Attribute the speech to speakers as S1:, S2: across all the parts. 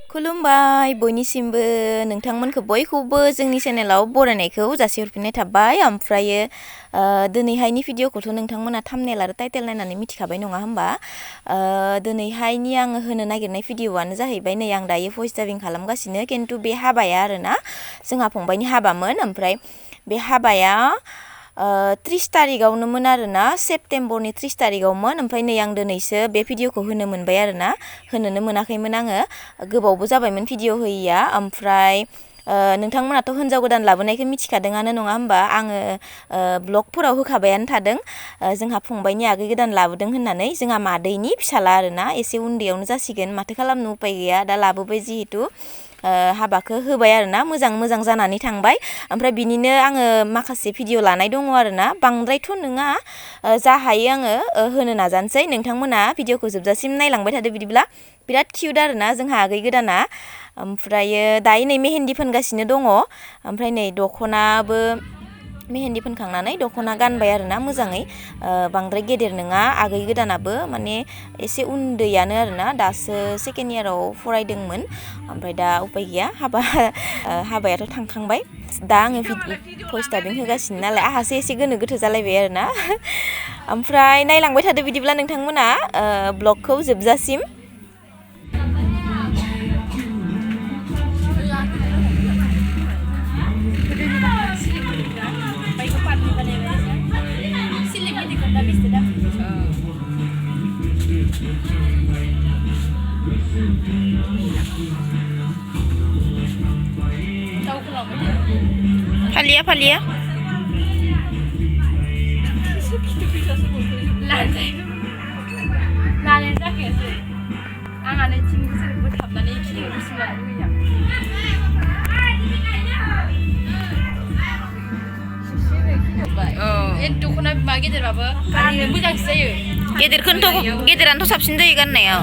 S1: खुलुमबाय बयनिसिमबो नोंथांमोनखौ बयखौबो जोंनि चेनेलाव बरायनायखौ जासिहरफिननाय थाबाय ओमफ्रायो दिनैहायनि भिडिअखौथ' नोंथांमोना थाम्बनेल आरो टाइटेल नायनानै मिथिखाबाय नङा होमबा दिनैहायनि आङो होनो नागिरनाय भिडिअआनो जाहैबाय नै आं दायो भइस डाबिं खालामगासिनो खिन्थु बे हाबाया आरोना जोंहा फंबायनि हाबामोन ओमफ्राय बे हाबाया 30 तारिखआवनोमोन आरोना सेप्तेम्बरनि 30 तारिखआवमोन ओमफ्राय नै आं दिनैसो बे भिडिअखौ होनो मोनबाय आरोना होनोनो मोनाखैमोन आङो गोबावबो जाबायमोन भिडिअ होयैया ओमफ्राय नोंथांमोनाथ' हिन्जाव गोदान लाबोनायखौ मिथिखादोंआनो नङा होमबा आङो ब्लगफोराव होखाबायानो थादों जोंहा फंबायनि आगै गोदान लाबोदों होननानै जोंहा मादैनि फिसाला आरोना एसे उन्दैयावनो जासिगोन माथो खालामनो उपाय गैया दा लाबोबाय जिहेतु हाबाखौ होबाय आरोना मोजां जानानै थांबाय ओमफ्राय बिनिनो आङो माखासे भिडिअ लानाय दङ आरोना बांद्रायथ' नङा जा हायो आङो होनो नाजानोसै नोंथांमोना भिडिअखौ जोबजासिम नायलांबाय थादो बिदिब्ला बिराद किउट आरोना जोंहा आगै गोदाना ओमफ्रायो दायो नै मेहेन्दी फोनगासिनो दङ ओमफ्राय नै दख'नाबो मेहेन्दी फोनखांनानै दख'ना गानबाय आरोना मोजाङै बांद्राय गेदेर नङा आगै गोदानाबो माने एसे उन्दैयानो आरोना दासो सेकेन्ड इयाराव फरायदोंमोन ओमफ्राय दा उपाय गैया हाबायाथ' थांखांबाय दा आङो भइस डाबिं होगासिनो नालाय आंहासो एसे गोनो गोथो जालायबाय आरोना ओमफ्राय नायलांबाय थादो बिदिब्ला नोंथांमोना ब्लगखौ जोबजासिम Falia. Lain जाखाया sih. आंहानो थिंबो थाबनानै खिलिखौ बिसिमलानो लुगैया। दख'ना मा गेदेरबाबो गाननो मोजांसो जायो। गेदेरानोथ' साबसिन जायो गाननायाव।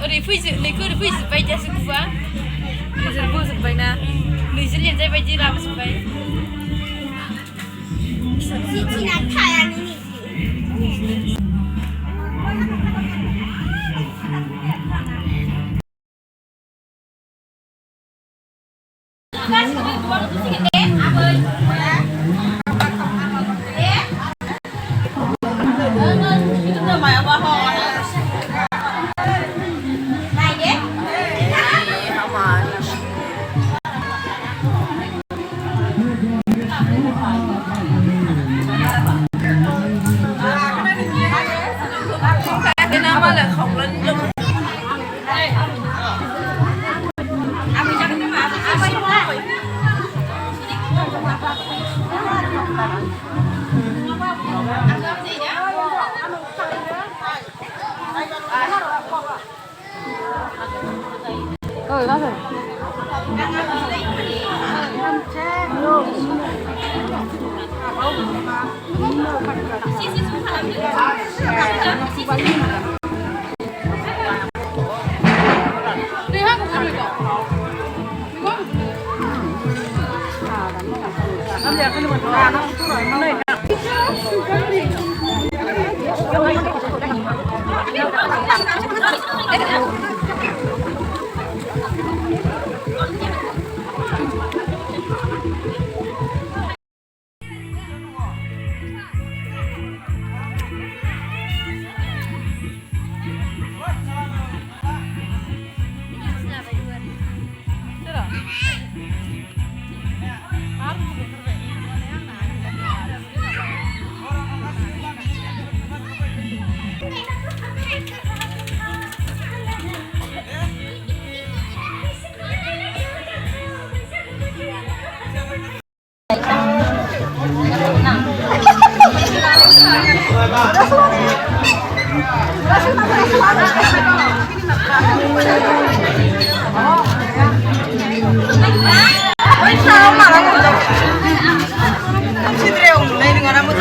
S1: ओरै फैजोब्बाय दासो गुवा। नोजोर बोजोब्बायना। नोजोर लेनजाय बायदि लाबोजोब्बाय।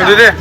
S2: Udah deh.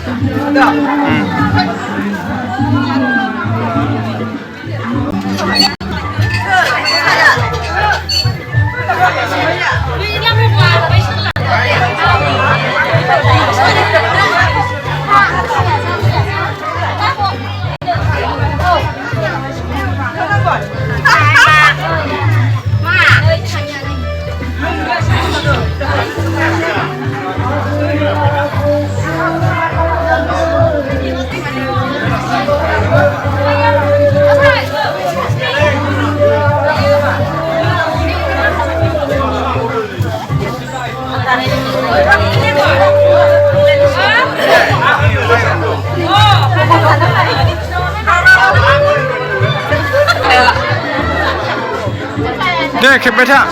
S2: 네, 개배차.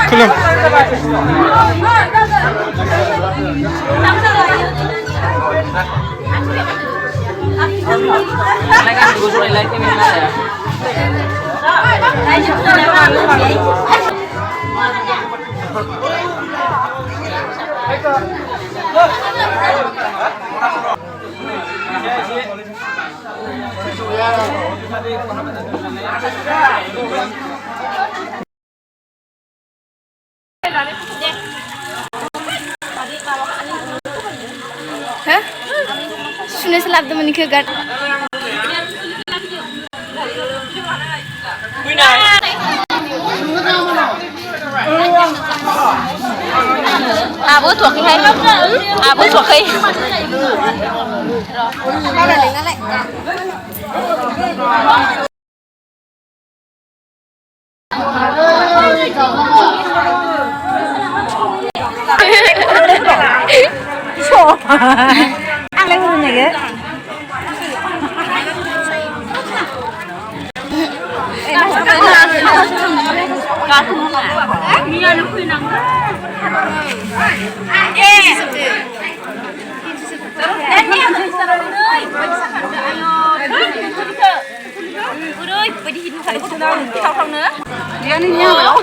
S2: Belum.
S1: Hah? Sudah selap temen ke gad. Bữa thuộc hay bữa thuộc khi ăn lên người này kìa Dia ni nyawa loh.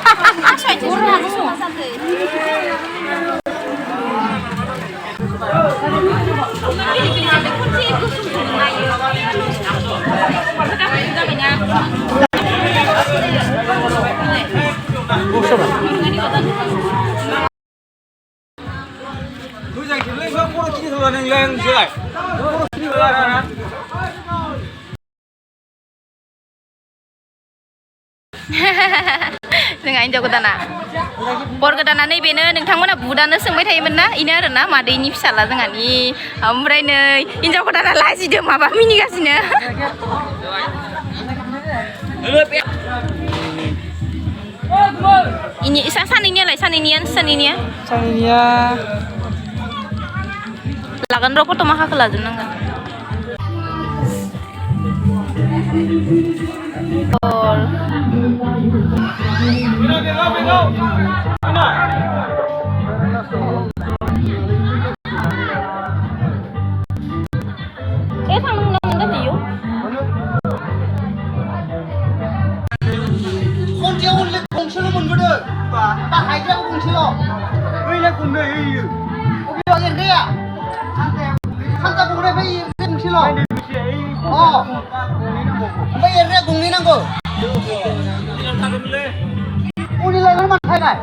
S1: Dengan Injau Kedana. Por Kedana ni bener, nोंथांमोना बुदानो सोंबाय थायोमोन ना, इनो आरोना मादैनि फिसाला जोंहानि. ओमफ्राय नै Injau Kedana लाजिदों माबा मिनिगासिनो. Ini saniniaलाय saniniया.
S3: Saniniya.
S1: Lagan ro foto माखाखौ लाजोबनांगोन.
S4: गंसेल' मोनबोदो बाहायग्रायाव गंसेल' ओइलाय गंनै अबेयाव एरग्राया सानजा गंग्रानिफ्राय एरग्राया गंसेल' ओमफ्राय एरग्राया गंनै नांगौ उनिलायनो मानो थायनाय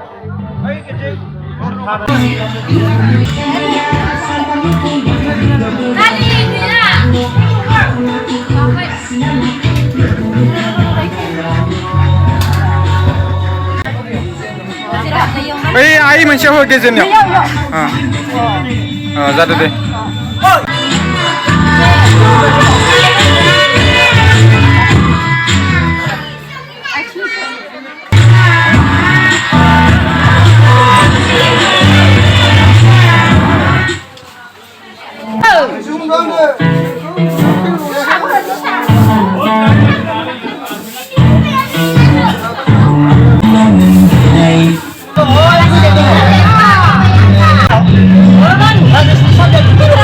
S2: Ai मोनसेयाव हो गेजेरनियाव जादो दे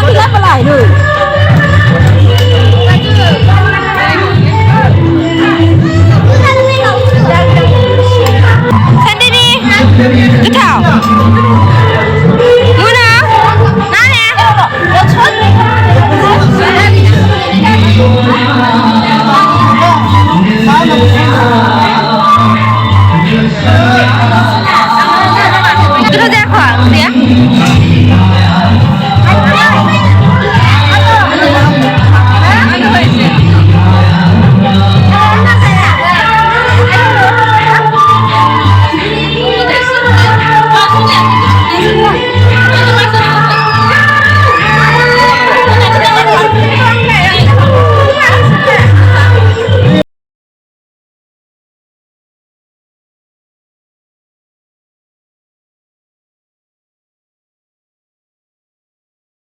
S4: Kenapa lah itu?